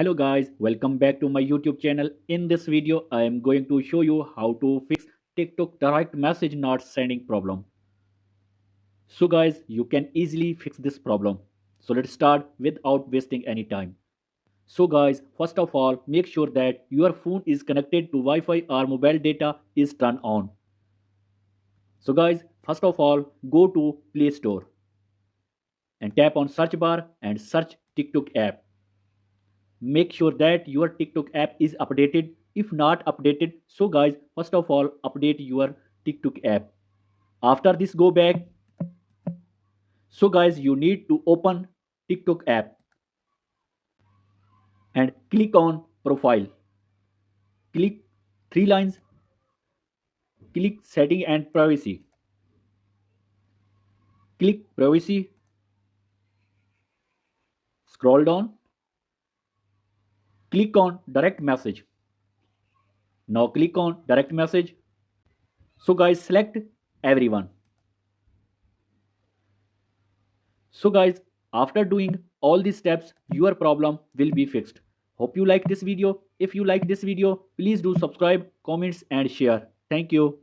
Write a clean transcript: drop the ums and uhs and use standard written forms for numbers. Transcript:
Hello guys, welcome back to my YouTube channel. In this video, I am going to show you how to fix TikTok direct message not sending problem. So guys, you can easily fix this problem. So let's start without wasting any time. So guys, first of all, make sure that your phone is connected to Wi-Fi or mobile data is turned on. So guys, first of all, go to Play Store and tap on search bar and search TikTok app. Make sure that your TikTok app is updated. If not updated, so guys, first of all, update your TikTok app. After this, go back. So guys, you need to open TikTok app and click on profile. Click three lines. Click setting and privacy. Click privacy. Scroll down. Click on direct message. Now click on direct message. So guys, select everyone. So guys, after doing all these steps, your problem will be fixed. Hope you like this video. If you like this video, please do subscribe, comments and share. Thank you.